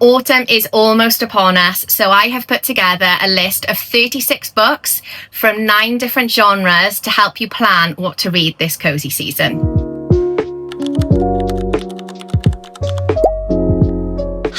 Autumn is almost upon us, so I have put together a list of 36 books from 9 different genres to help you plan what to read this cozy season.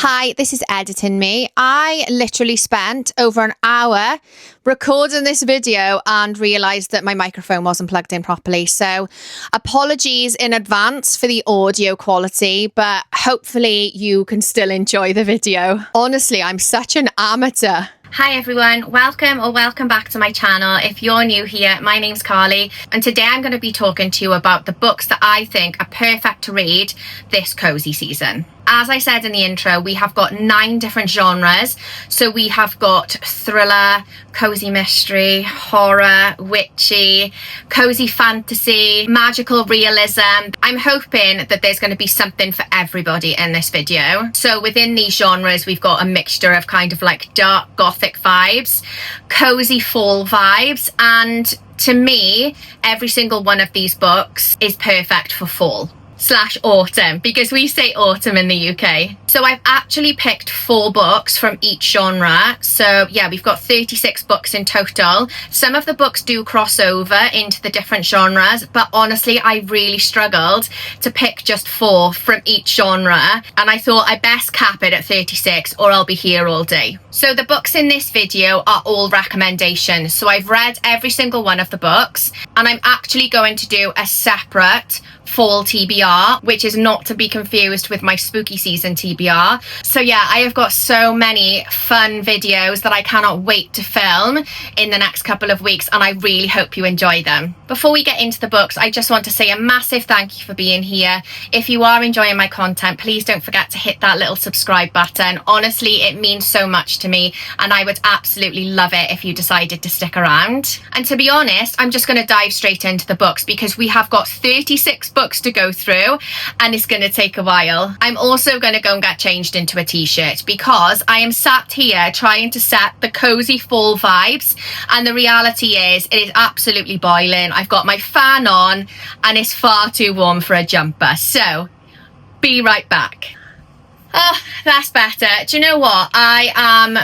Hi, this is Editing Me. I literally spent over an hour recording this video and realised that my microphone wasn't plugged in properly. So apologies in advance for the audio quality, but hopefully you can still enjoy the video. Honestly, I'm such an amateur. Hi everyone, welcome back to my channel. If you're new here, my name's Carly, and today I'm going to be talking to you about the books that I think are perfect to read this cozy season. As I said in the intro, we have got 9 different genres. So we have got thriller, cozy mystery, horror, witchy, cozy fantasy, magical realism. I'm hoping that there's going to be something for everybody in this video. So within these genres, we've got a mixture of kind of like dark gothic vibes, cozy fall vibes, and to me, every single one of these books is perfect for fall/autumn, because we say autumn in the UK. So I've actually picked 4 books from each genre. So yeah, we've got 36 books in total. Some of the books do cross over into the different genres, but honestly, I really struggled to pick just 4 from each genre. And I thought I best cap it at 36 or I'll be here all day. So the books in this video are all recommendations. So I've read every single one of the books, and I'm actually going to do a separate fall TBR, which is not to be confused with my spooky season TBR. So yeah, I have got so many fun videos that I cannot wait to film in the next couple of weeks, and I really hope you enjoy them. Before we get into the books, I just want to say a massive thank you for being here. If you are enjoying my content, please don't forget to hit that little subscribe button. Honestly, it means so much to me, and I would absolutely love it if you decided to stick around. And to be honest, I'm just going to dive straight into the books because we have got 36 books to go through and it's going to take a while. I'm also going to go and get changed into a t-shirt because I am sat here trying to set the cozy fall vibes, and the reality is it is absolutely boiling. I've got my fan on and it's far too warm for a jumper, so be right back. Oh, that's better. Do you know what? I am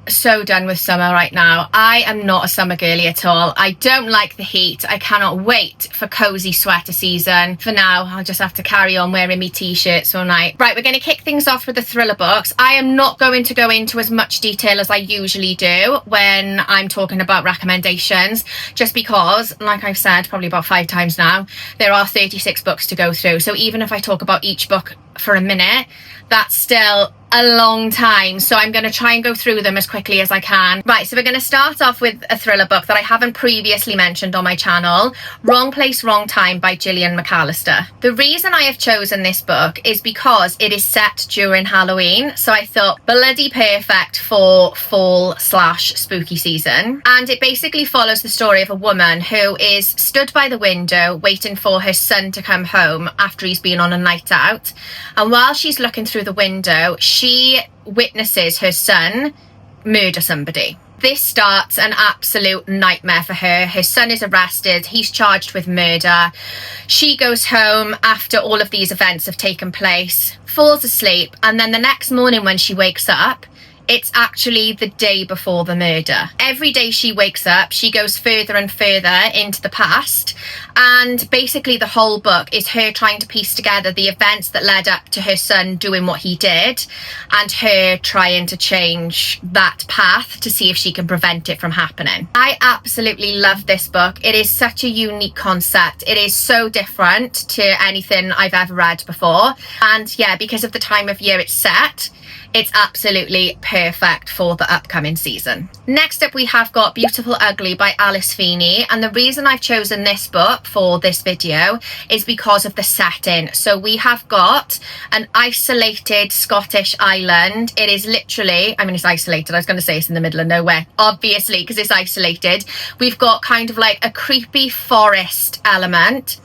so done with summer right now. I am not a summer girly at all. I don't like the heat. I cannot wait for cozy sweater season. For now, I'll just have to carry on wearing me t-shirts all night. Right, we're going to kick things off with the thriller books. I am not going to go into as much detail as I usually do when I'm talking about recommendations, just because, like I've said probably about 5 times now, there are 36 books to go through. So even if I talk about each book for a minute, that's still a long time, so I'm going to try and go through them as quickly as I can. Right, so we're going to start off with a thriller book that I haven't previously mentioned on my channel, Wrong Place, Wrong Time by Gillian McAllister. The reason I have chosen this book is because it is set during Halloween, so I thought bloody perfect for fall/spooky season. And it basically follows the story of a woman who is stood by the window waiting for her son to come home after he's been on a night out, and while she's looking through the window, she witnesses her son murder somebody. This starts an absolute nightmare for her. Her son is arrested. He's charged with murder. She goes home after all of these events have taken place, falls asleep, and then the next morning when she wakes up, it's actually the day before the murder. Every day she wakes up, she goes further and further into the past, and basically the whole book is her trying to piece together the events that led up to her son doing what he did, and her trying to change that path to see if she can prevent it from happening. I absolutely love this book. It is such a unique concept. It is so different to anything I've ever read before, and yeah, because of the time of year it's set, it's absolutely perfect for the upcoming season. Next up, we have got Beautiful Ugly by Alice Feeney, and the reason I've chosen this book for this video is because of the setting. So we have got an isolated Scottish island. It is literally, I mean, it's isolated. I was going to say it's in the middle of nowhere, obviously, because it's isolated. We've got kind of like a creepy forest element,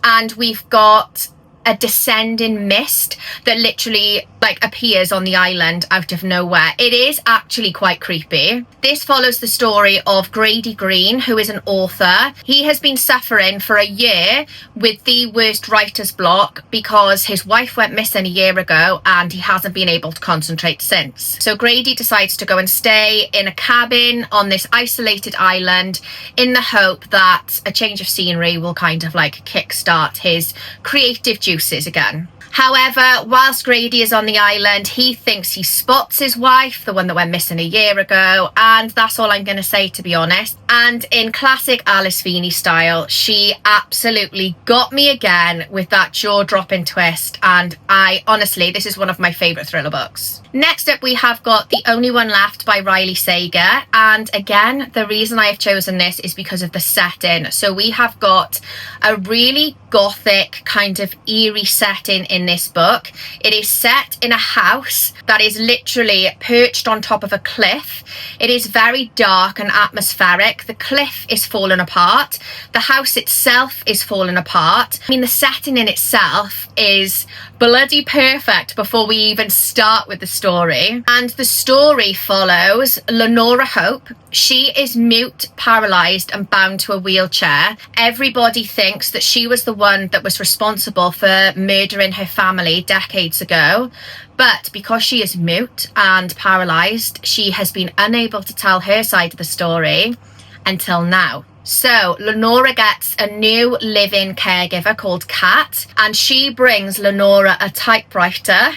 and we've got a descending mist that literally like appears on the island out of nowhere. It is actually quite creepy. This follows the story of Grady Green, who is an author. He has been suffering for a year with the worst writer's block because his wife went missing a year ago and he hasn't been able to concentrate since. So Grady decides to go and stay in a cabin on this isolated island in the hope that a change of scenery will kind of like kickstart his creative juices again. However, whilst Grady is on the island, he thinks he spots his wife, the one that went missing a year ago, and that's all I'm going to say, to be honest. And in classic Alice Feeney style, she absolutely got me again with that jaw-dropping twist, and honestly, this is one of my favourite thriller books. Next up, we have got The Only One Left by Riley Sager, and again, the reason I have chosen this is because of the setting. So we have got a really gothic, kind of eerie setting in this book. It is set in a house that is literally perched on top of a cliff. It is very dark and atmospheric. The cliff is falling apart. The house itself is falling apart. I mean, the setting in itself is bloody perfect before we even start with the story. And the story follows Lenora Hope. She is mute, paralysed and bound to a wheelchair. Everybody thinks that she was the one that was responsible for murdering her family decades ago. But because she is mute and paralysed, she has been unable to tell her side of the story until now. So Lenora gets a new live-in caregiver called Kat, and she brings Lenora a typewriter,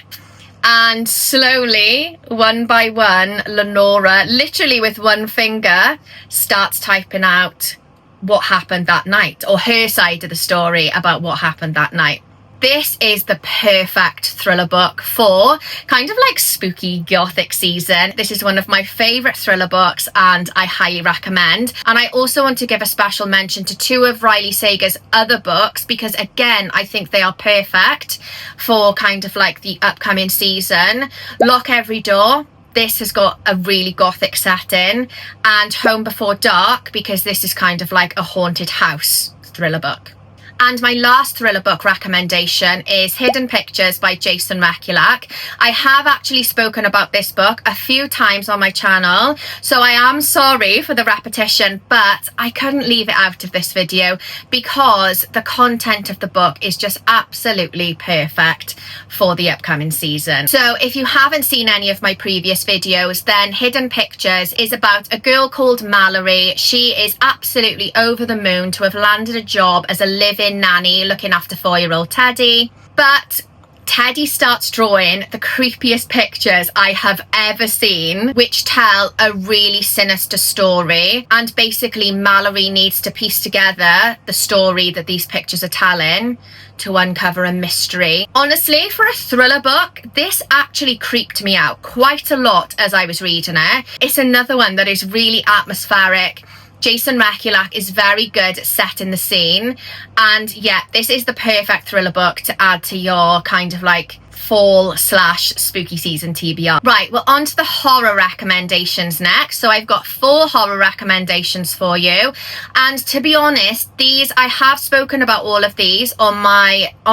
and slowly, one by one, Lenora, literally with one finger, starts typing out what happened that night, or her side of the story about what happened that night. This is the perfect thriller book for kind of like spooky gothic season. This is one of my favourite thriller books and I highly recommend. And I also want to give a special mention to two of Riley Sager's other books because again, I think they are perfect for kind of like the upcoming season. Lock Every Door. This has got a really gothic setting, and Home Before Dark because this is kind of like a haunted house thriller book. And my last thriller book recommendation is Hidden Pictures by Jason Rekulak. I have actually spoken about this book a few times on my channel, so I am sorry for the repetition, but I couldn't leave it out of this video because the content of the book is just absolutely perfect for the upcoming season. So if you haven't seen any of my previous videos, then Hidden Pictures is about a girl called Mallory. She is absolutely over the moon to have landed a job as a live-in nanny looking after 4-year-old Teddy, but Teddy starts drawing the creepiest pictures I have ever seen, which tell a really sinister story, and basically Mallory needs to piece together the story that these pictures are telling to uncover a mystery. Honestly, for a thriller book, this actually creeped me out quite a lot as I was reading it. It's another one that is really atmospheric. Jason Rekulak is very good at setting the scene, and yeah, this is the perfect thriller book to add to your kind of like fall/spooky season TBR. Right, well, on to the horror recommendations next. So I've got 4 horror recommendations for you, and to be honest, these I have spoken about all of these on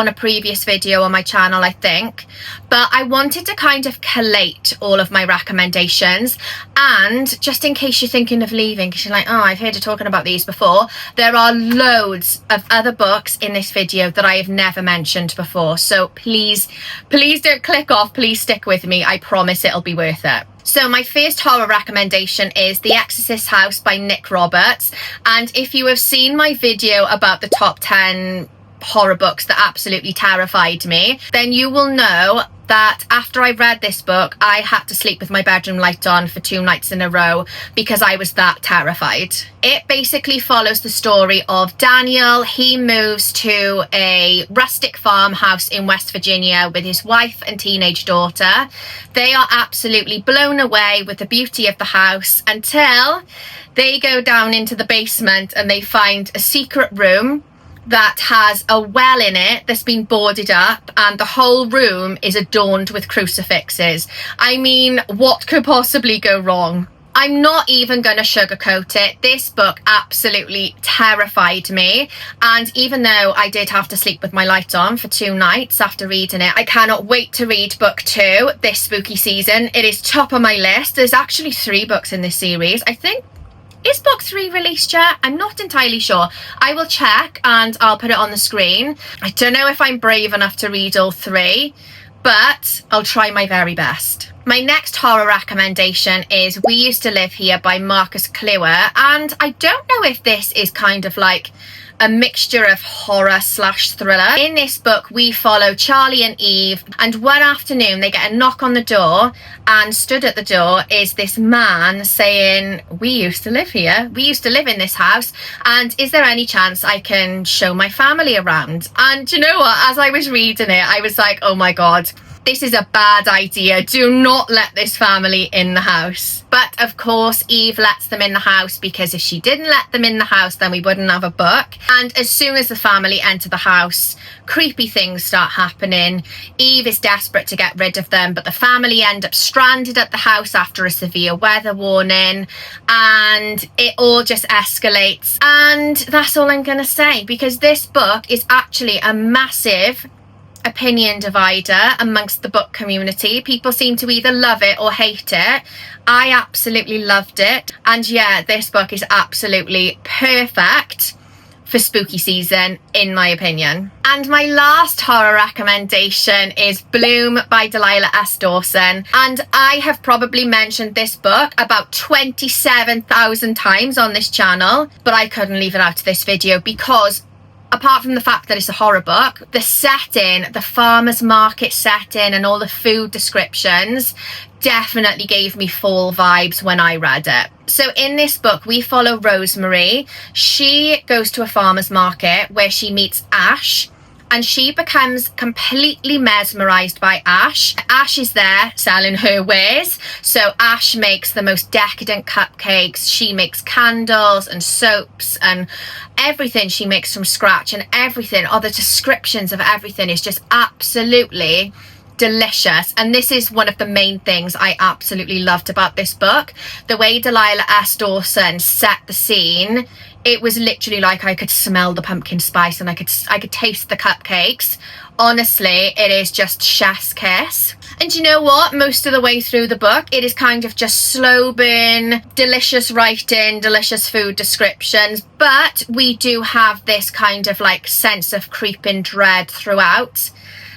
a previous video on my channel, I think, but I wanted to kind of collate all of my recommendations, and just in case you're thinking of leaving because you're like, oh, I've heard you talking about these before, there are loads of other books in this video that I have never mentioned before, so please don't click off, please stick with me, I promise it'll be worth it. So my first horror recommendation is The Exorcist House by Nick Roberts, and if you have seen my video about the top 10 horror books that absolutely terrified me, then you will know that after I read this book, I had to sleep with my bedroom light on for 2 nights in a row because I was that terrified. It basically follows the story of Daniel. He moves to a rustic farmhouse in West Virginia with his wife and teenage daughter. They are absolutely blown away with the beauty of the house until they go down into the basement and they find a secret room that has a well in it that's been boarded up, and the whole room is adorned with crucifixes. I mean, what could possibly go wrong? I'm not even going to sugarcoat it. This book absolutely terrified me. And even though I did have to sleep with my light on for 2 nights after reading it, I cannot wait to read book 2 this spooky season. It is top of my list. There's actually 3 books in this series. I think, is book 3 released yet? I'm not entirely sure. I will check and I'll put it on the screen. I don't know if I'm brave enough to read all 3, but I'll try my very best. My next horror recommendation is We Used to Live Here by Marcus Kliewer, and I don't know if this is kind of like a mixture of horror / thriller. In this book, we follow Charlie and Eve, and one afternoon they get a knock on the door, and stood at the door is this man saying, we used to live here, we used to live in this house, and is there any chance I can show my family around? And you know what, as I was reading it, I was like, oh my god, this is a bad idea. Do not let this family in the house. But of course, Eve lets them in the house, because if she didn't let them in the house, then we wouldn't have a book. And as soon as the family enter the house, creepy things start happening. Eve is desperate to get rid of them, but the family end up stranded at the house after a severe weather warning, and it all just escalates. And that's all I'm going to say, because this book is actually a massive opinion divider amongst the book community. People seem to either love it or hate it. I absolutely loved it, and yeah, this book is absolutely perfect for spooky season, in my opinion. And my last horror recommendation is Bloom by Delilah S. Dawson, and I have probably mentioned this book about 27,000 times on this channel, but I couldn't leave it out of this video, because apart from the fact that it's a horror book, the setting, the farmer's market setting and all the food descriptions definitely gave me fall vibes when I read it. So in this book, we follow Rosemary. She goes to a farmer's market where she meets Ash, and she becomes completely mesmerized by Ash. Ash is there selling her wares. So Ash makes the most decadent cupcakes. She makes candles and soaps and everything she makes from scratch, and everything, or the descriptions of everything is just absolutely delicious. And this is one of the main things I absolutely loved about this book. The way Delilah S. Dawson set the scene, it was literally like I could smell the pumpkin spice, and I could taste the cupcakes. Honestly, it is just chef's kiss. And you know what? Most of the way through the book, it is kind of just slow burn, delicious writing, delicious food descriptions. But we do have this kind of like sense of creeping dread throughout,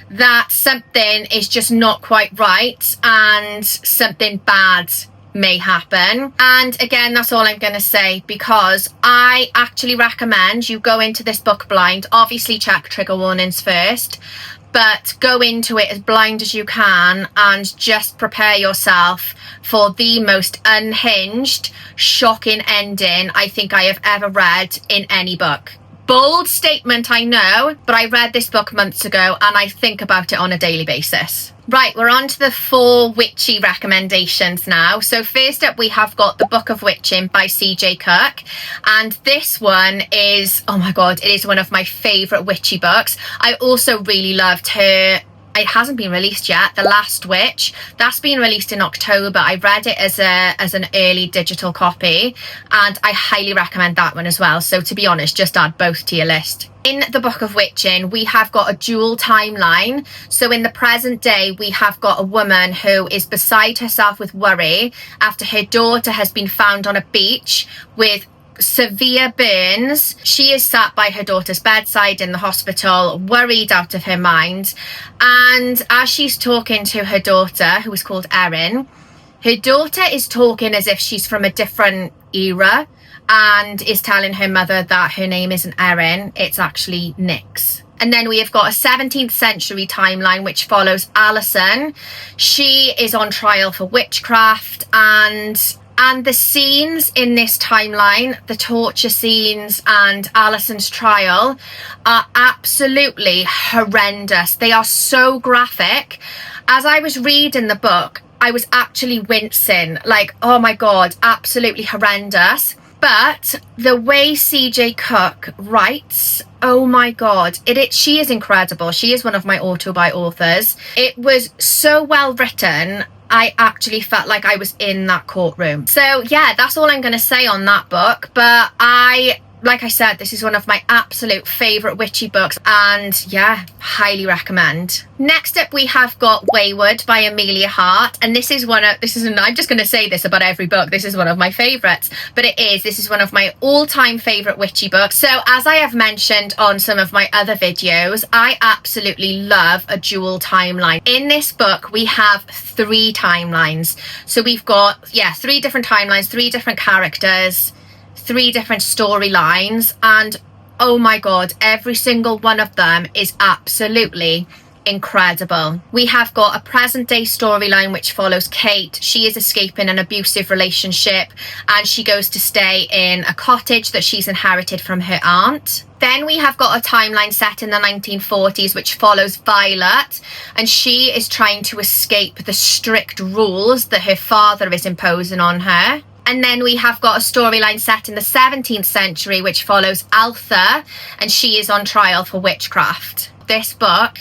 that something is just not quite right and something bad may happen. And again, that's all I'm going to say, because I actually recommend you go into this book blind. Obviously check trigger warnings first, but go into it as blind as you can and just prepare yourself for the most unhinged, shocking ending I think I have ever read in any book. Bold statement, I know, but I read this book months ago and I think about it on a daily basis. Right, we're on to the 4 witchy recommendations now. So first up, we have got The Book of Witching by CJ Cooke. And this one is, oh my God, it is one of my favourite witchy books. I also really loved her, it hasn't been released yet, The Last Witch. That's been released in October. I read it as an early digital copy, and I highly recommend that one as well. So to be honest, just add both to your list. In The Book of Witching, we have got a dual timeline. So in the present day, we have got a woman who is beside herself with worry after her daughter has been found on a beach with severe burns. She is sat by her daughter's bedside in the hospital, worried out of her mind. And as she's talking to her daughter, who is called Erin, her daughter is talking as if she's from a different era, and is telling her mother that her name isn't Erin, it's actually Nyx. And then we have got a 17th century timeline which follows Alison. She is on trial for witchcraft, and the scenes in this timeline, the torture scenes and Alison's trial, are absolutely horrendous. They are so graphic. As I was reading the book, I was actually wincing, like, oh my God, absolutely horrendous. But the way CJ Cooke writes, oh my God, she is incredible. She is one of my auto-buy authors. It was so well written. I actually felt like I was in that courtroom. So yeah, that's all I'm going to say on that book. But like I said, this is one of my absolute favourite witchy books, and yeah, highly recommend. Next up, we have got Wayward by Amelia Hart, and I'm just going to say this about every book, this is one of my favourites, but this is one of my all-time favourite witchy books. So as I have mentioned on some of my other videos, I absolutely love a dual timeline. In this book, we have 3 timelines. So we've got, 3 different timelines, 3 different characters, 3 different storylines, and oh my god, every single one of them is absolutely incredible. We have got a present day storyline which follows Kate. She is escaping an abusive relationship and she goes to stay in a cottage that she's inherited from her aunt. Then we have got a timeline set in the 1940s which follows Violet, and she is trying to escape the strict rules that her father is imposing on her. And then we have got a storyline set in the 17th century which follows Altha, and she is on trial for witchcraft. This book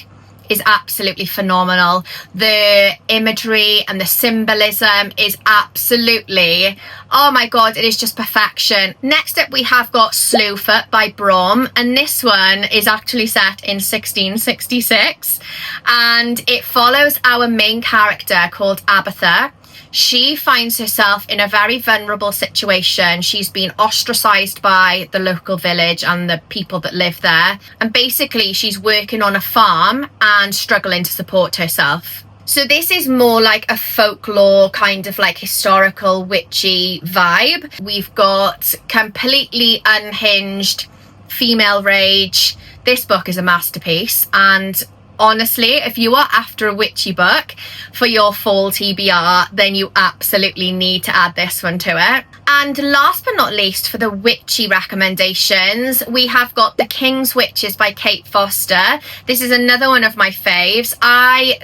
is absolutely phenomenal. The imagery and the symbolism is absolutely, oh my god, it is just perfection. Next up we have got Slewfoot by Brom, and this one is actually set in 1666, and it follows our main character called Abatha. She finds herself in a very vulnerable situation. She's been ostracized by the local village and the people that live there. And basically, she's working on a farm and struggling to support herself. So this is more like a folklore, kind of like historical witchy vibe. We've got completely unhinged female rage. This book is a masterpiece, and honestly, if you are after a witchy book for your fall TBR, then you absolutely need to add this one to it. And last but not least, for the witchy recommendations, we have got The King's Witches by Kate Foster. This is another one of my faves.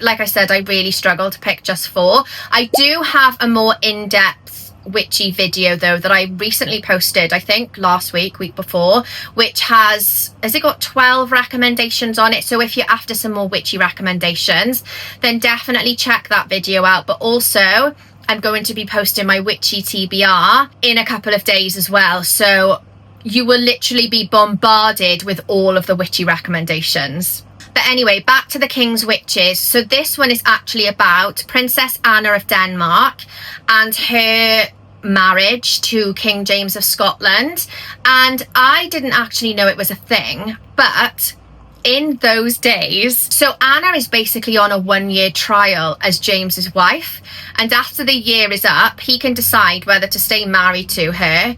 Like I said, I really struggle to pick just 4. I do have a more in-depth witchy video though that I recently posted, I think last week before, which has it got 12 recommendations on it. So if you're after some more witchy recommendations, then definitely check that video out. But also I'm going to be posting my witchy TBR in a couple of days as well, so you will literally be bombarded with all of the witchy recommendations. But anyway, back to The King's Witches. So this one is actually about Princess Anna of Denmark and her marriage to King James of Scotland. And I didn't actually know it was a thing, but in those days, so Anna is basically on a 1-year trial as James's wife. And after the year is up, he can decide whether to stay married to her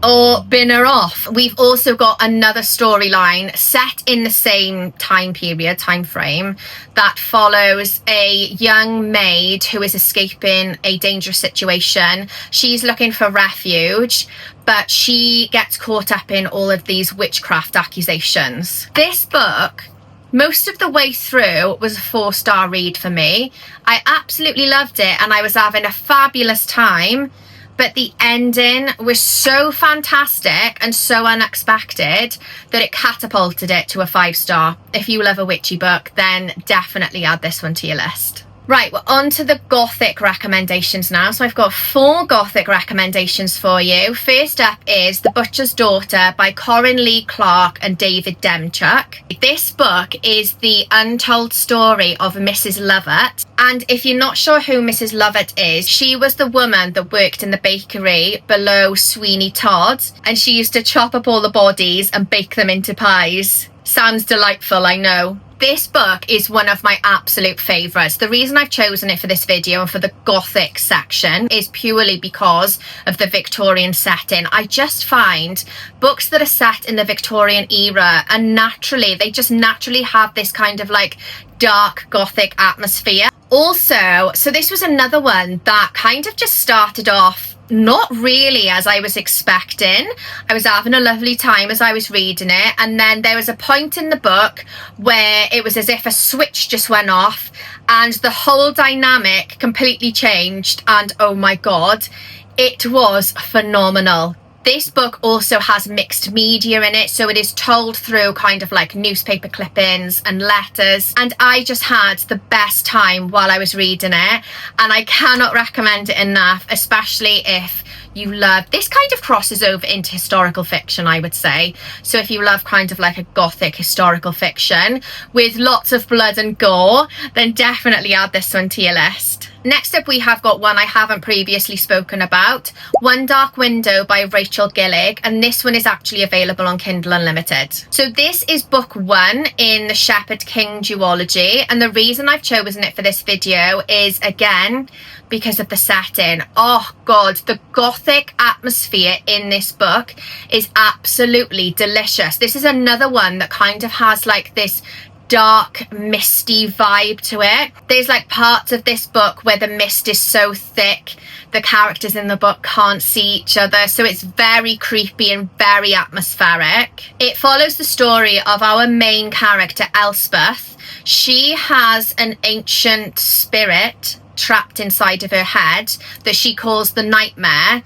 or bin her off. We've also got another storyline set in the same time frame that follows a young maid who is escaping a dangerous situation. She's looking for refuge, but she gets caught up in all of these witchcraft accusations. This book, most of the way through, was a 4-star read for me. I absolutely loved it and I was having a fabulous time. But the ending was so fantastic and so unexpected that it catapulted it to a 5-star. If you love a witchy book, then definitely add this one to your list. Right, we're on to the gothic recommendations now. So I've got 4 gothic recommendations for you. First up is The Butcher's Daughter by Corinne Lee Clark and David Demchuk. This book is the untold story of Mrs. Lovett. And if you're not sure who Mrs. Lovett is, she was the woman that worked in the bakery below Sweeney Todd, and she used to chop up all the bodies and bake them into pies. Sounds delightful, I know. This book is one of my absolute favourites. The reason I've chosen it for this video and for the gothic section is purely because of the Victorian setting. I just find books that are set in the Victorian era and they just naturally have this kind of like dark gothic atmosphere. Also, so this was another one that kind of just started off not really as I was expecting. I was having a lovely time as I was reading it, and then there was a point in the book where it was as if a switch just went off and the whole dynamic completely changed, and oh my god, it was phenomenal. This book also has mixed media in it, so it is told through kind of like newspaper clippings and letters, and I just had the best time while I was reading it, and I cannot recommend it enough, especially if you love, this kind of crosses over into historical fiction, I would say. So if you love kind of like a gothic historical fiction with lots of blood and gore, then definitely add this one to your list. Next up, we have got one I haven't previously spoken about, One Dark Window by Rachel Gillian, and this one is actually available on Kindle Unlimited. So this is book 1 in the Shepherd King duology, and the reason I've chosen it for this video is, again, because of the setting. Oh god, the gothic atmosphere in this book is absolutely delicious. This is another one that kind of has like this dark, misty vibe to it. There's like parts of this book where the mist is so thick the characters in the book can't see each other, so it's very creepy and very atmospheric. It follows the story of our main character, Elspeth. She has an ancient spirit trapped inside of her head that she calls the Nightmare,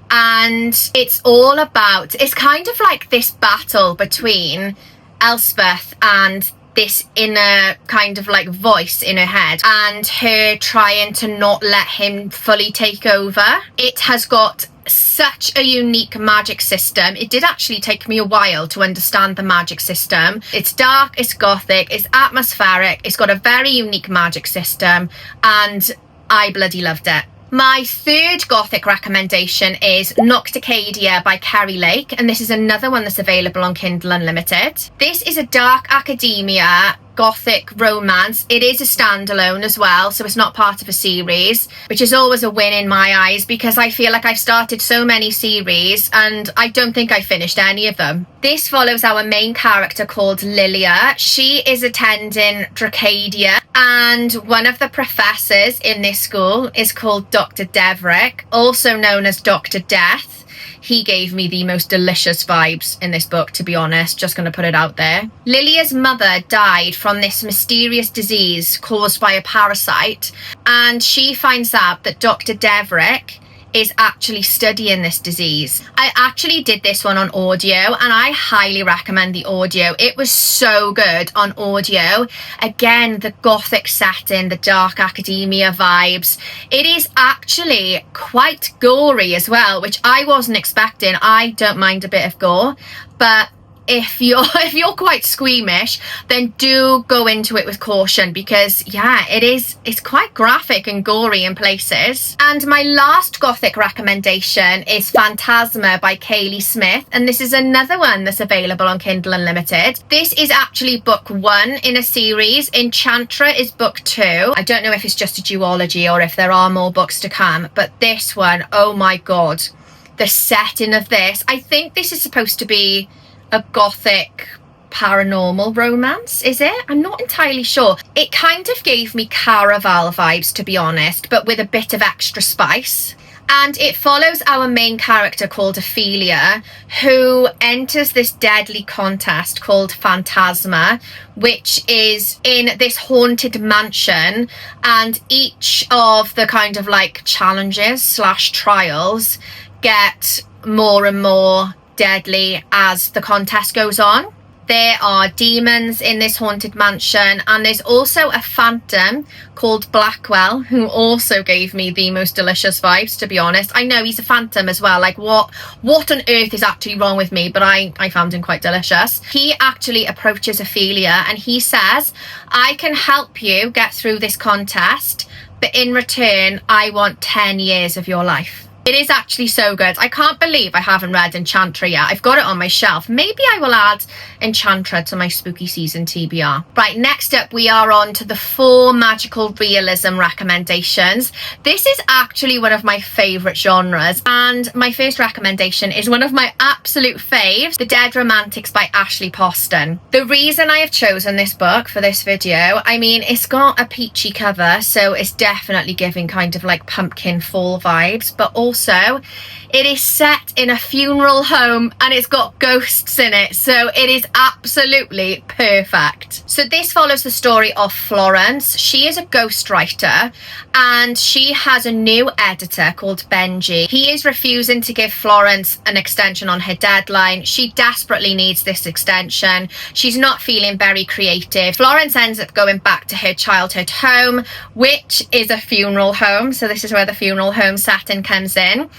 and it's all about, it's kind of like this battle between Elspeth and this inner kind of like voice in her head, and her trying to not let him fully take over. It has got such a unique magic system. It did actually take me a while to understand the magic system. It's dark, it's gothic, it's atmospheric, it's got a very unique magic system, and I bloody loved it. My third gothic recommendation is Nocticadia by Kerry Lake, and this is another one that's available on Kindle Unlimited. This is a dark academia gothic romance. It is a standalone as well, so it's not part of a series, which is always a win in my eyes, because I feel like I've started so many series and I don't think I finished any of them. This follows our main character called Lilia. She is attending Dracadia, and one of the professors in this school is called Dr. Deverick, also known as Dr. Death. He gave me the most delicious vibes in this book, to be honest, just going to put it out there. Lilia's mother died from this mysterious disease caused by a parasite, and she finds out that Dr. Deverick is actually studying this disease. I actually did this one on audio, and I highly recommend the audio. It was so good on audio. Again, the gothic setting, the dark academia vibes. It is actually quite gory as well, which I wasn't expecting. I don't mind a bit of gore, but if you're quite squeamish, then do go into it with caution, because yeah, it's quite graphic and gory in places. And my last gothic recommendation is Phantasma by Kaylee Smith, and this is another one that's available on Kindle Unlimited. This is actually book 1 in a series. Enchantra is book 2. I don't know if it's just a duology or if there are more books to come, but this one, oh my god, the setting of this, I think this is supposed to be a gothic paranormal romance, is it? I'm not entirely sure. It kind of gave me Caraval vibes, to be honest, but with a bit of extra spice. And it follows our main character called Ophelia, who enters this deadly contest called Phantasma, which is in this haunted mansion, and each of the kind of like challenges / trials get more and more deadly as the contest goes on. There are demons in this haunted mansion, and there's also a phantom called Blackwell, who also gave me the most delicious vibes, to be honest. I know he's a phantom as well, like what on earth is actually wrong with me, but I found him quite delicious. He actually approaches Ophelia and he says, I can help you get through this contest, but in return I want 10 years of your life. It is actually so good. I can't believe I haven't read Enchantra yet. I've got it on my shelf. Maybe I will add Enchantra to my spooky season TBR. Right, next up we are on to the 4 magical realism recommendations. This is actually one of my favourite genres, and my first recommendation is one of my absolute faves, The Dead Romantics by Ashley Poston. The reason I have chosen this book for this video, I mean, it's got a peachy cover, so it's definitely giving kind of like pumpkin fall vibes, but also also it is set in a funeral home and it's got ghosts in it, so it is absolutely perfect. So this follows the story of Florence. She is a ghostwriter and she has a new editor called Benji. He is refusing to give Florence an extension on her deadline. She desperately needs this extension. She's not feeling very creative. Florence ends up going back to her childhood home, which is a funeral home. So this is where the funeral home setting comes in.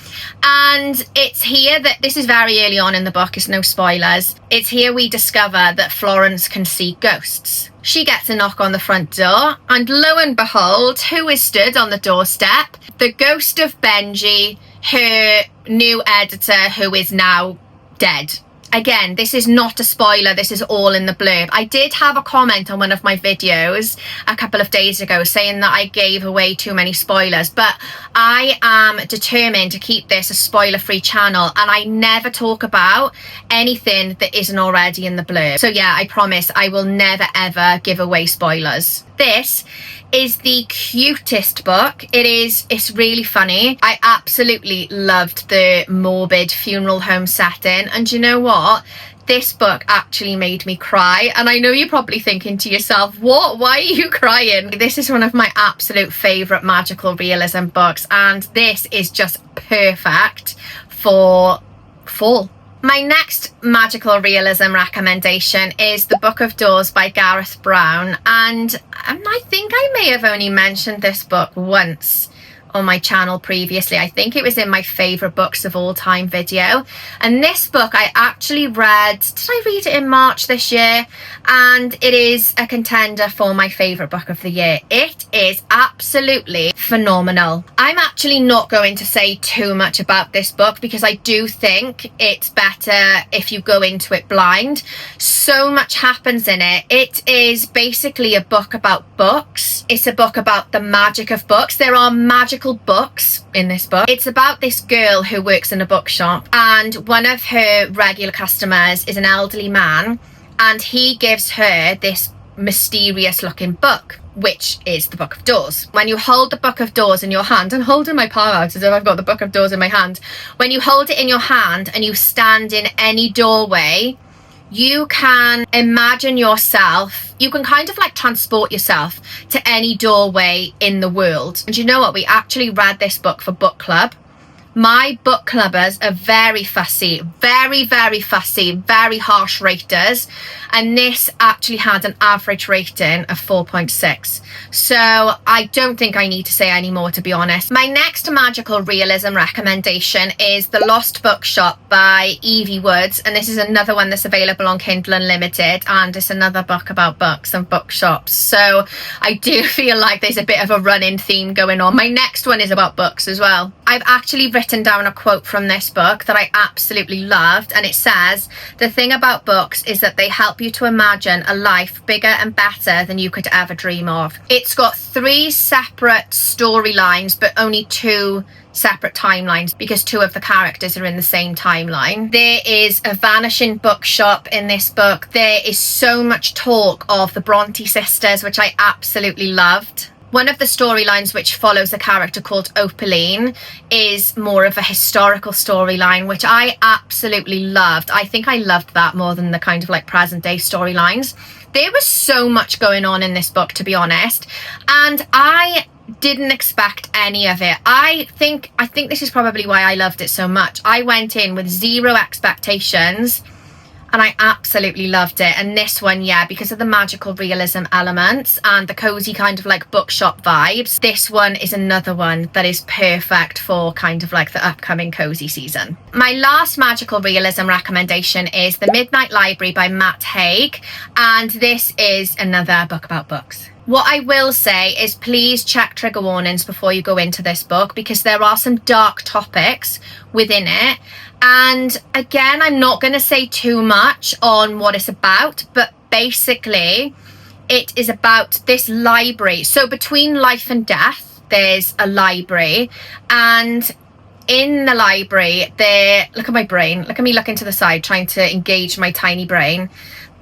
And it's here that, this is very early on in the book, it's no spoilers. It's here we discover that Florence can see ghosts. She gets a knock on the front door, and lo and behold, who is stood on the doorstep? The ghost of Benji, her new editor, who is now dead. Again, this is not a spoiler, this is all in the blurb. I did have a comment on one of my videos a couple of days ago saying that I gave away too many spoilers, but I am determined to keep this a spoiler-free channel, and I never talk about anything that isn't already in the blurb. So yeah, I promise I will never ever give away spoilers. This is the cutest book. It's really funny. I absolutely loved the morbid funeral home setting, and you know what? This book actually made me cry, and I know you're probably thinking to yourself, what? Why are you crying? This is one of my absolute favourite magical realism books, and this is just perfect for fall. My next magical realism recommendation is The Book of Doors by Gareth Brown, and I think I may have only mentioned this book once on my channel previously. I think it was in my favourite books of all time video, and this book I actually read, did I read it in March this year? And it is a contender for my favourite book of the year. It is absolutely phenomenal. I'm actually not going to say too much about this book because I do think it's better if you go into it blind. So much happens in it. It is basically a book about books. It's a book about the magic of books. There are magical books in this book. It's about this girl who works in a bookshop, and one of her regular customers is an elderly man, and he gives her this mysterious looking book, which is the Book of Doors. When you hold the Book of Doors in your hand, and holding my palm out as if I've got the Book of Doors in my hand, when you hold it in your hand and you stand in any doorway, you can imagine yourself, you can kind of like transport yourself to any doorway in the world. And you know what? We actually read this book for book club. My book clubbers are very fussy, very, very fussy, very harsh raters. And this actually had an average rating of 4.6. So I don't think I need to say any more, to be honest. My next magical realism recommendation is The Lost Bookshop by Evie Woods. And this is another one that's available on Kindle Unlimited. And it's another book about books and bookshops. So I do feel like there's a bit of a running theme going on. My next one is about books as well. I've actually written down a quote from this book that I absolutely loved, and it says, "The thing about books is that they help you to imagine a life bigger and better than you could ever dream of." It's got 3 separate storylines, but only 2 separate timelines because 2 of the characters are in the same timeline. There is a vanishing bookshop in this book. There is so much talk of the Bronte sisters, which I absolutely loved. One of the storylines, which follows a character called Opaline, is more of a historical storyline, which I absolutely loved. I think I loved that more than the kind of like present day storylines. There was so much going on in this book, to be honest, and I didn't expect any of it. I think this is probably why I loved it so much. I went in with 0 expectations, and I absolutely loved it. And this one, yeah, because of the magical realism elements and the cozy kind of like bookshop vibes, this one is another one that is perfect for kind of like the upcoming cozy season. My last magical realism recommendation is The Midnight Library by Matt Haig, and this is another book about books. What I will say is please check trigger warnings before you go into this book, because there are some dark topics within it. And again, I'm not going to say too much on what it's about, but basically it is about this library. So between life and death, there's a library, and in the library there, look at my brain, look at me looking to the side trying to engage my tiny brain.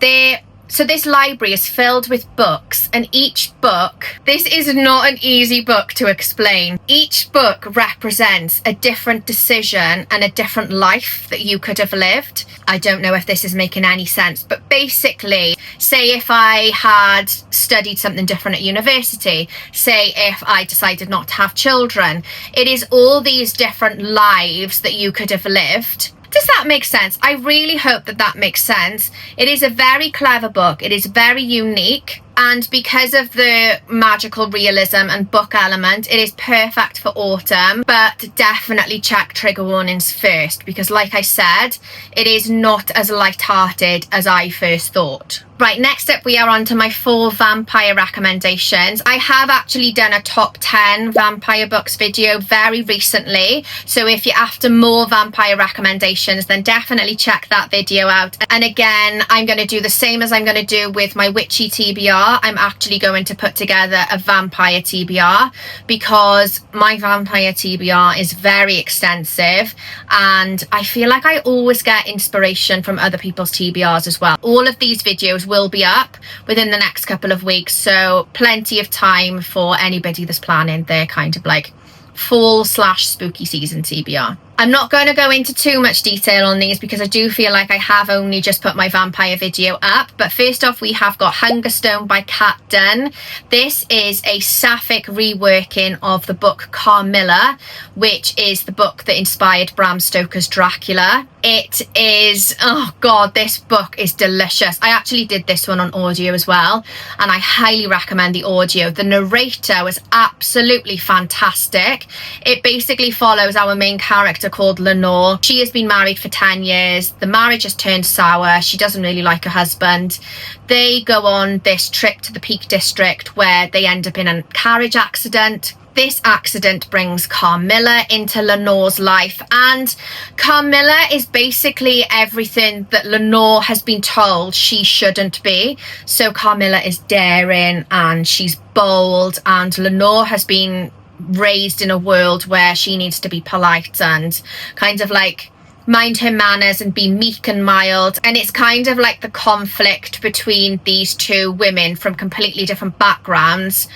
There So this library is filled with books, and each book, this is not an easy book to explain. Each book represents a different decision and a different life that you could have lived. I don't know if this is making any sense, but basically, say if I had studied something different at university, say if I decided not to have children, it is all these different lives that you could have lived. Does that make sense? I really hope that that makes sense. It is a very clever book. It is very unique. And because of the magical realism and book element, it is perfect for autumn, but definitely check trigger warnings first, because like I said, it is not as light-hearted as I first thought. Right, next up we are on to my 4 vampire recommendations. I have actually done a top 10 vampire books video very recently, so if you're after more vampire recommendations, then definitely check that video out. And again, I'm going to do the same as I'm going to do with my witchy TBR. I'm actually going to put together a vampire TBR, because my vampire TBR is very extensive, and I feel like I always get inspiration from other people's TBRs as well. All of these videos will be up within the next couple of weeks, so plenty of time for anybody that's planning their kind of like fall/spooky season TBR. I'm not going to go into too much detail on these because I do feel like I have only just put my vampire video up. But first off, we have got Hungerstone by Kat Dunn. This is a sapphic reworking of the book Carmilla, which is the book that inspired Bram Stoker's Dracula. It is, oh god, this book is delicious. I actually did this one on audio as well, and I highly recommend the audio. The narrator was absolutely fantastic. It basically follows our main character called Lenore. She has been married for 10 years. The marriage has turned sour. She doesn't really like her husband. They go on this trip to the Peak District where they end up in a carriage accident. This accident brings Carmilla into Lenore's life, and Carmilla is basically everything that Lenore has been told she shouldn't be. So Carmilla is daring and she's bold, and Lenore has been raised in a world where she needs to be polite and kind of like mind her manners and be meek and mild. And it's kind of like the conflict between these two women from completely different backgrounds.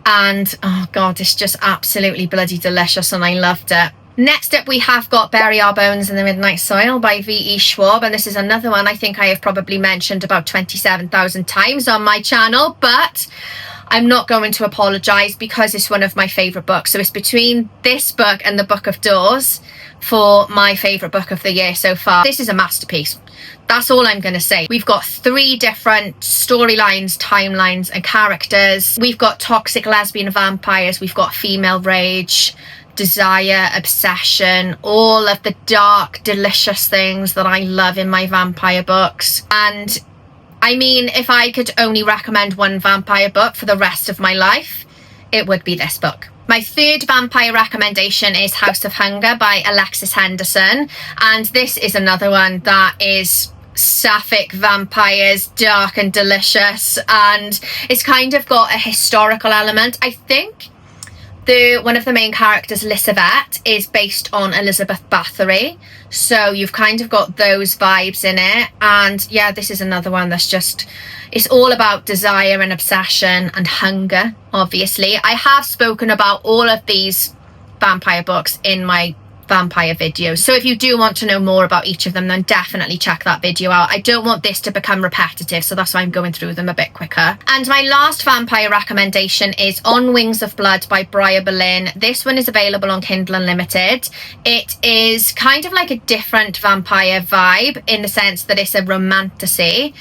And oh god, it's just absolutely bloody delicious, and I loved it. Next up we have got Bury Our Bones in the Midnight Soil by V.E. Schwab, and this is another one I think I have probably mentioned about 27,000 times on my channel, but I'm not going to apologise because it's one of my favourite books. So it's between this book and the Book of Doors for my favourite book of the year so far. This is a masterpiece. That's all I'm going to say. We've got 3 different storylines, timelines and characters. We've got toxic lesbian vampires. We've got female rage, desire, obsession, all of the dark, delicious things that I love in my vampire books. And I mean, if I could only recommend one vampire book for the rest of my life, it would be this book. My 3rd vampire recommendation is House of Hunger by Alexis Henderson, and this is another one that is sapphic vampires, dark and delicious, and it's kind of got a historical element. I think one of the main characters, Lisbeth, is based on Elizabeth Bathory, so you've kind of got those vibes in it. And yeah, this is another one that's just, it's all about desire and obsession and hunger, obviously. I have spoken about all of these vampire books in my vampire videos, so if you do want to know more about each of them, then definitely check that video out. I don't want this to become repetitive, so that's why I'm going through them a bit quicker. And my last vampire recommendation is On Wings of Blood by Briar Boleyn. This one is available on Kindle Unlimited. It is kind of like a different vampire vibe in the sense that it's a romantasy,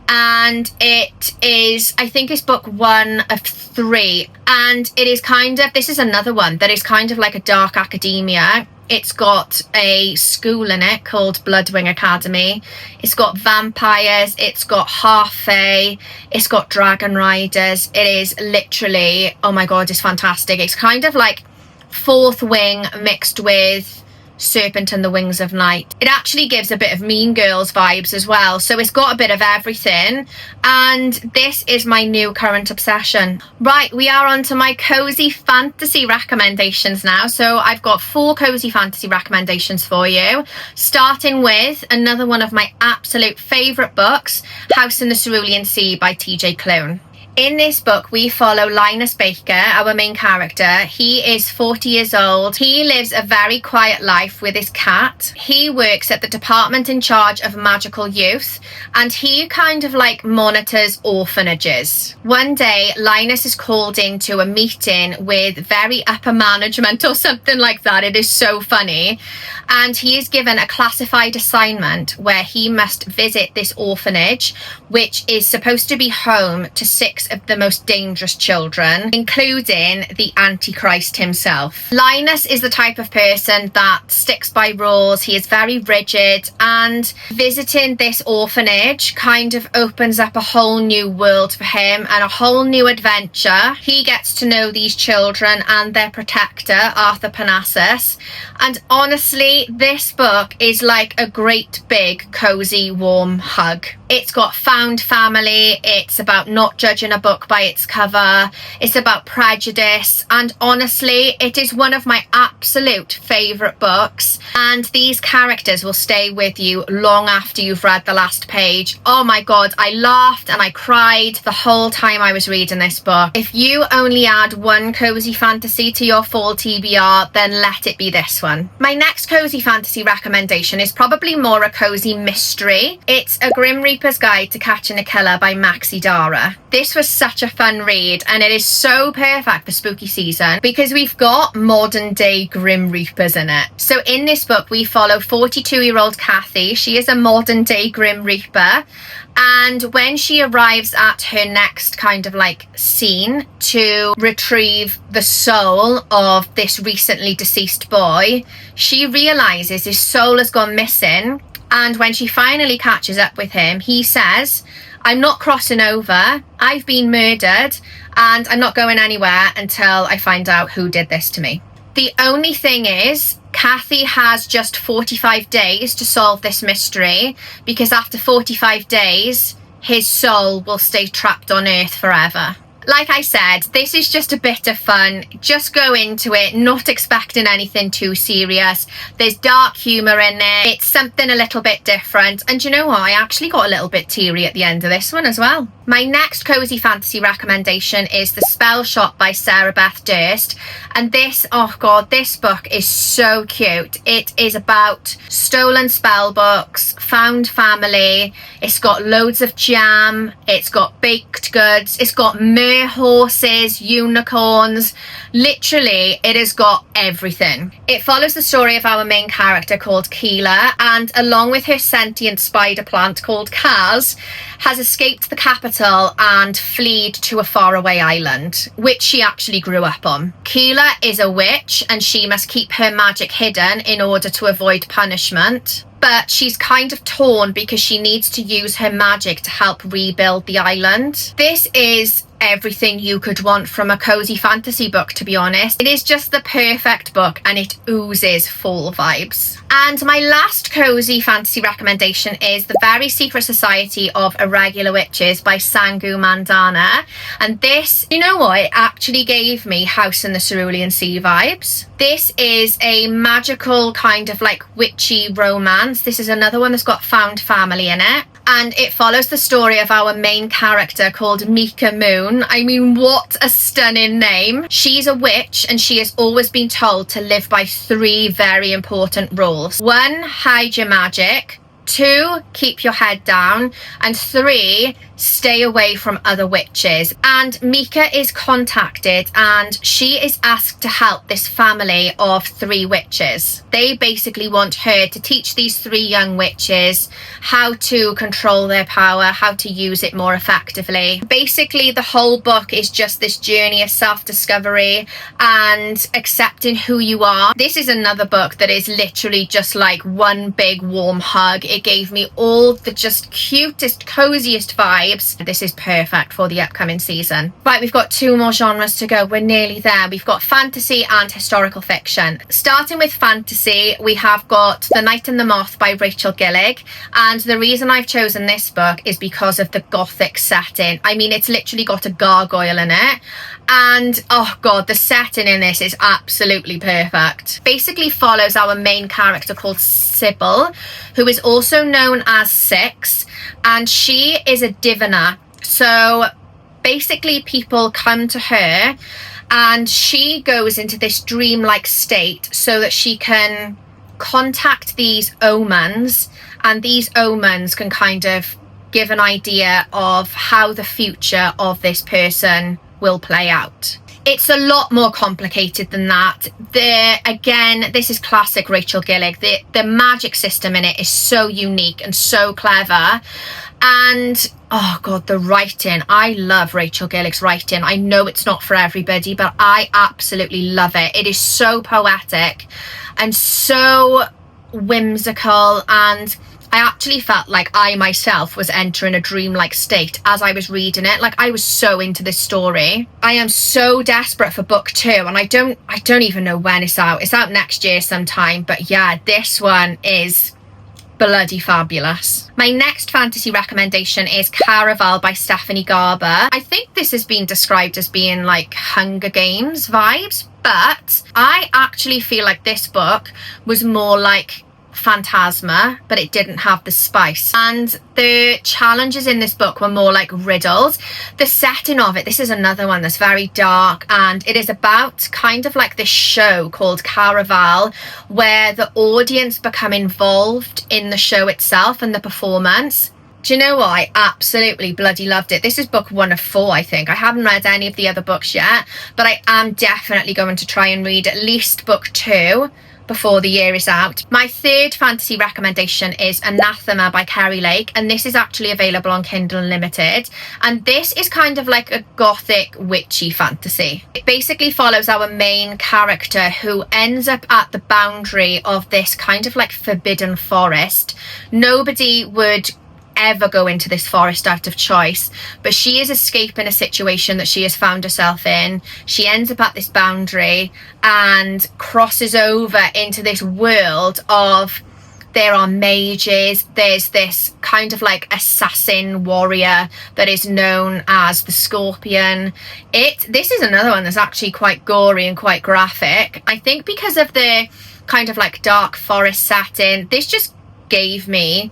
and it is, I think it's book 1 of 3, and it is kind of, this is another one that is kind of like a dark academia. It's got a school in it called Bloodwing Academy. It's got vampires, it's got half-fae, it's got dragon riders. It is literally, oh my god, it's fantastic. It's kind of like Fourth Wing mixed with Serpent and the Wings of Night. It actually gives a bit of Mean Girls vibes as well, so it's got a bit of everything, and this is my new current obsession. Right, we are on to my cozy fantasy recommendations now. So I've got 4 cozy fantasy recommendations for you, starting with another one of my absolute favourite books, House in the Cerulean Sea by TJ Klune. In this book, we follow Linus Baker, our main character. He is 40 years old. He lives a very quiet life with his cat. He works at the department in charge of magical youth, and he kind of like monitors orphanages. One day, Linus is called into a meeting with very upper management or something like that. It is so funny. And he is given a classified assignment where he must visit this orphanage, which is supposed to be home to 6 of the most dangerous children, including the Antichrist himself. Linus is the type of person that sticks by rules. He is very rigid, and visiting this orphanage kind of opens up a whole new world for him and a whole new adventure. He gets to know these children and their protector, Arthur Parnassus, and honestly, this book is like a great big cozy warm hug. It's got found family, it's about not judging a book by its cover, it's about prejudice, and honestly, it is one of my absolute favourite books, and these characters will stay with you long after you've read the last page. Oh my god, I laughed and I cried the whole time I was reading this book. If you only add one cozy fantasy to your fall TBR, then let it be this one. My next cozy fantasy recommendation is probably more a cozy mystery. It's A Grim Reaper's Guide to Catching a Killer by Maxi Dara. This was such a fun read, and it is so perfect for spooky season because we've got modern day Grim Reapers in it. So in this book, we follow 42-year-old Kathy. She is a modern day Grim Reaper, and when she arrives at her next kind of like scene to retrieve the soul of this recently deceased boy, she realizes his soul has gone missing. And when she finally catches up with him, he says, "I'm not crossing over, I've been murdered, and I'm not going anywhere until I find out who did this to me." The only thing is, Kathy has just 45 days to solve this mystery, because after 45 days, his soul will stay trapped on Earth forever. Like I said, this is just a bit of fun. Just go into it not expecting anything too serious. There's dark humour in it. It's something a little bit different. And you know what? I actually got a little bit teary at the end of this one as well. My next cozy fantasy recommendation is The Spell Shop by Sarah Beth Durst. And this, oh god, this book is so cute. It is about stolen spell books, found family. It's got loads of jam. It's got baked goods. It's got mer horses, unicorns. Literally, it has got everything. It follows the story of our main character called Kliewer, and along with her sentient spider plant called Kaz, has escaped the capital and fled to a faraway island, which she actually grew up on. Kliewer is a witch, and she must keep her magic hidden in order to avoid punishment. But she's kind of torn because she needs to use her magic to help rebuild the island. This is everything you could want from a cozy fantasy book, to be honest. It is just the perfect book, and it oozes fall vibes. And my last cozy fantasy recommendation is The Very Secret Society of Irregular Witches by Sangu Mandana. And this, you know what, it actually gave me House in the Cerulean Sea vibes. This is a magical kind of like witchy romance. This is another one that's got found family in it. And it follows the story of our main character called Mika Moon. I mean, what a stunning name. She's a witch, and she has always been told to live by 3 very important rules. 1, hide your magic. 2, keep your head down. And 3, stay away from other witches. And Mika is contacted, and she is asked to help this family of 3 witches. They basically want her to teach these 3 young witches how to control their power, how to use it more effectively. Basically, the whole book is just this journey of self-discovery and accepting who you are. This is another book that is literally just like one big warm hug. It It gave me all the just cutest, coziest vibes. This is perfect for the upcoming season. Right, we've got 2 more genres to go. We're nearly there. We've got fantasy and historical fiction. Starting with fantasy, we have got The Night and the Moth by Rachel Gillian. And the reason I've chosen this book is because of the gothic setting. I mean, it's literally got a gargoyle in it. And oh god, the setting in this is absolutely perfect. Basically follows our main character called Sybil, who is also known as Six, and she is a diviner. So basically people come to her and she goes into this dreamlike state so that she can contact these omens, and these omens can kind of give an idea of how the future of this person will play out. It's a lot more complicated than that. Again, this is classic Rachel Gillian. The magic system in it is so unique and so clever. And oh god, the writing. I love Rachel Gillian's writing. I know it's not for everybody, but I absolutely love it. It is so poetic and so whimsical, and I actually felt like I myself was entering a dreamlike state as I was reading it. Like, I was so into this story. I am so desperate for book 2, and I don't even know when it's out. It's out next year sometime, but yeah, this one is bloody fabulous. My next fantasy recommendation is Caraval by Stephanie Garber. I think this has been described as being like Hunger Games vibes, but I actually feel like this book was more like Phantasma, but it didn't have the spice, and the challenges in this book were more like riddles. The setting of it, this is another one that's very dark, and it is about kind of like this show called Caraval, where the audience become involved in the show itself and the performance. Do you know what? I absolutely bloody loved it. This is book 1 of 4, I think. I haven't read any of the other books yet, but I am definitely going to try and read at least book 2 before the year is out. My third fantasy recommendation is Anathema by Kerry Lake, and this is actually available on Kindle Unlimited, and this is kind of like a gothic witchy fantasy. It basically follows our main character, who ends up at the boundary of this kind of like forbidden forest. Nobody would ever go into this forest out of choice, but she is escaping a situation that she has found herself in. She ends up at this boundary and crosses over into this world of, there are mages, there's this kind of like assassin warrior that is known as the Scorpion. This is another one that's actually quite gory and quite graphic. I think because of the kind of like dark forest setting, this just gave me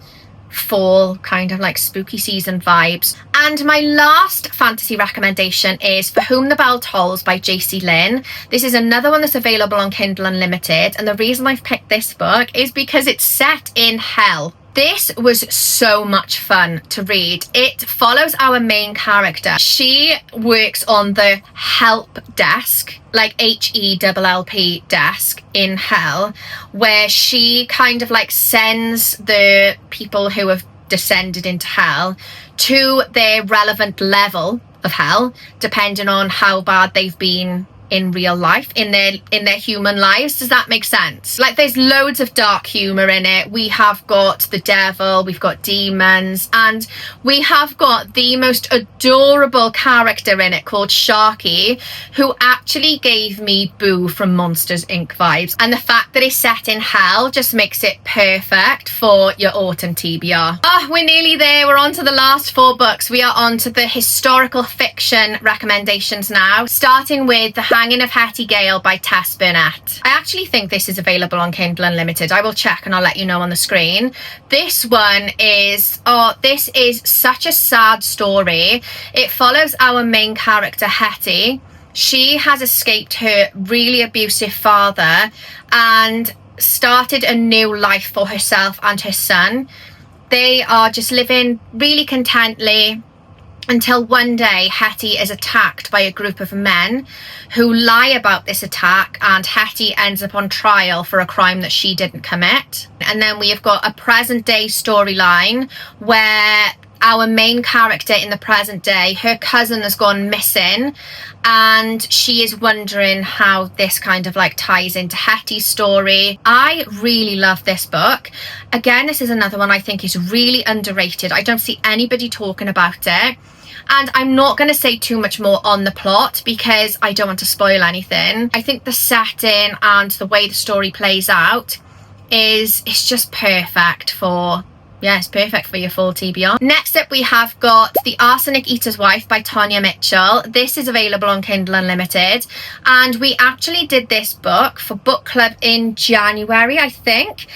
fall, kind of like spooky season vibes. And my last fantasy recommendation is For Whom the Bell Tolls by JC Lynn. This is another one that's available on Kindle Unlimited, and the reason I've picked this book is because it's set in hell. This was so much fun to read. It follows our main character. She works on the help desk, like HELLP desk in hell, where she kind of like sends the people who have descended into hell to their relevant level of hell, depending on how bad they've been in real life, in their human lives. Does that make sense? Like, there's loads of dark humor in it. We have got the devil, we've got demons, and we have got the most adorable character in it called Sharky, who actually gave me Boo from Monsters Inc. vibes. And the fact that it's set in hell just makes it perfect for your autumn TBR. Oh, we're nearly there. We're on to the last 4 books. We are on to the historical fiction recommendations now, starting with The Hanging of Hetty Gale by Tess Burnett. I actually think this is available on Kindle Unlimited. I will check and I'll let you know on the screen. This one is, this is such a sad story. It follows our main character, Hetty. She has escaped her really abusive father and started a new life for herself and her son. They are just living really contently, until one day Hetty is attacked by a group of men who lie about this attack, and Hetty ends up on trial for a crime that she didn't commit. And then we have got a present day storyline where our main character in the present day, her cousin has gone missing, and she is wondering how this kind of like ties into Hetty's story. I really love this book. Again, this is another one I think is really underrated. I don't see anybody talking about it. And I'm not going to say too much more on the plot because I don't want to spoil anything. I think the setting and the way the story plays out it's just perfect for... yeah, it's perfect for your full TBR. Next up, we have got The Arsenic Eater's Wife by Tonya Mitchell. This is available on Kindle Unlimited. And we actually did this book for book club in January, I think.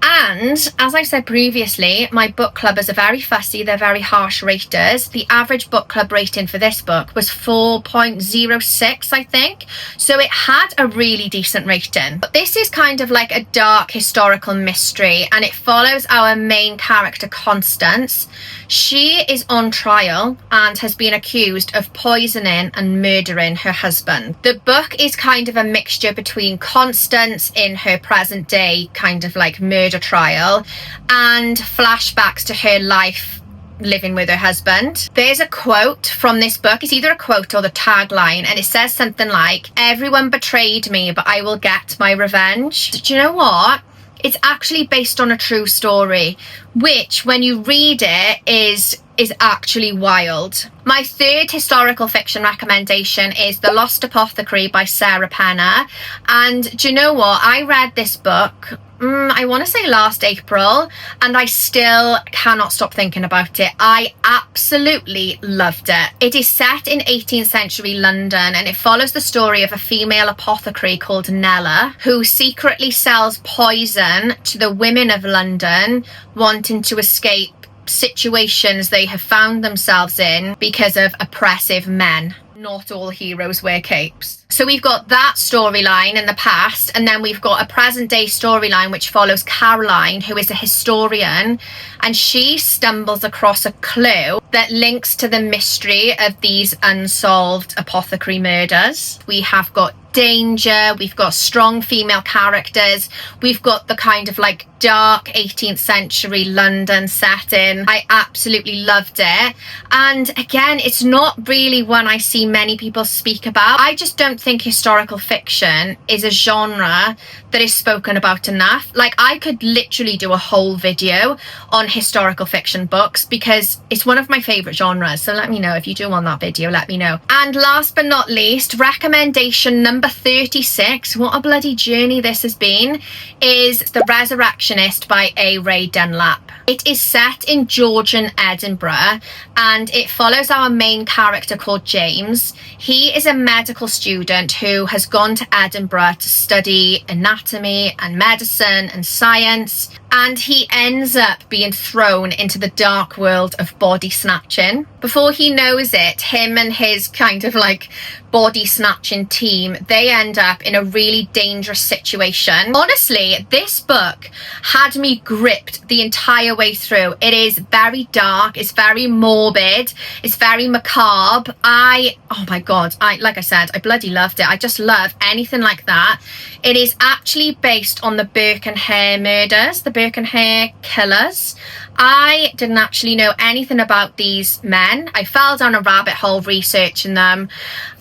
And as I said previously, my book clubbers are very fussy. They're very harsh raters. The average book club rating for this book was 4.06, I think. So it had a really decent rating. But this is kind of like a dark historical mystery, and it follows our main character, Constance. She is on trial and has been accused of poisoning and murdering her husband. The book is kind of a mixture between Constance in her present day kind of like murder trial and flashbacks to her life living with her husband. There's a quote from this book. It's either a quote or the tagline, and it says something like, "Everyone betrayed me, but I will get my revenge." Do you know what? It's actually based on a true story, which when you read it is actually wild. My third historical fiction recommendation is The Lost Apothecary by Sarah Penner. And do you know what? I read this book, I want to say last April, and I still cannot stop thinking about it. I absolutely loved it. It is set in 18th century London, and it follows the story of a female apothecary called Nella, who secretly sells poison to the women of London wanting to escape situations they have found themselves in because of oppressive men. Not all heroes wear capes. So we've got that storyline in the past, and then we've got a present day storyline which follows Caroline, who is a historian, and she stumbles across a clue that links to the mystery of these unsolved apothecary murders. We have got danger, we've got strong female characters, we've got the kind of like dark 18th century London setting. I absolutely loved it. And again, it's not really one I see many people speak about. I just don't think historical fiction is a genre that is spoken about enough. Like, I could literally do a whole video on historical fiction books because it's one of my favorite genres. So let me know if you do want that video, let me know. And last but not least, recommendation number 36, what a bloody journey this has been, is The Resurrectionist by A. Ray Dunlap. It is set in Georgian Edinburgh, and it follows our main character called James. He is a medical student who has gone to Edinburgh to study anatomy and medicine and science, and he ends up being thrown into the dark world of body snatching. Before he knows it, him and his kind of like body snatching team, they end up in a really dangerous situation. Honestly, this book had me gripped the entire way through. It is very dark, it's very morbid, it's very macabre. Oh my god, like I said, I bloody loved it. I just love anything like that. It is actually based on the Birkenhead murders, the Birkenhead killers. I didn't actually know anything about these men. I fell down a rabbit hole researching them,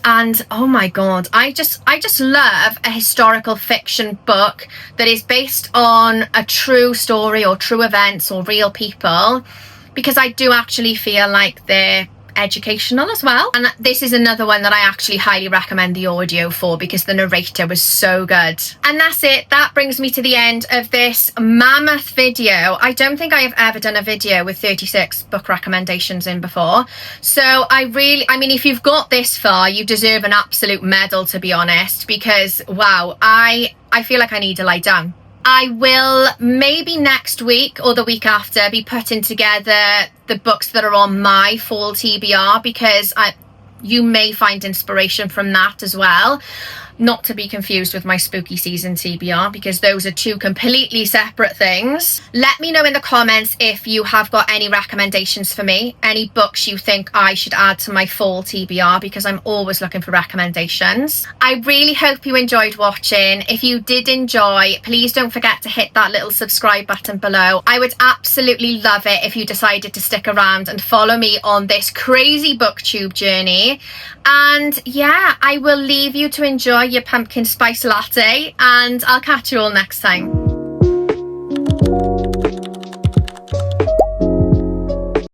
and oh my god, I just love a historical fiction book that is based on a true story or true events or real people, because I do actually feel like they're educational as well. And this is another one that I actually highly recommend the audio for because the narrator was so good. And that's it. That brings me to the end of this mammoth video. I don't think I have ever done a video with 36 book recommendations in before. So I mean, if you've got this far, you deserve an absolute medal, to be honest, because wow, I feel like I need to lie down. I will maybe next week or the week after be putting together the books that are on my fall TBR, because you may find inspiration from that as well. not to be confused with my spooky season TBR, because those are two completely separate things. Let me know in the comments if you have got any recommendations for me, any books you think I should add to my fall TBR, because I'm always looking for recommendations. I really hope you enjoyed watching. If you did enjoy, please don't forget to hit that little subscribe button below. I would absolutely love it if you decided to stick around and follow me on this crazy booktube journey. And yeah, I will leave you to enjoy your pumpkin spice latte, and I'll catch you all next time.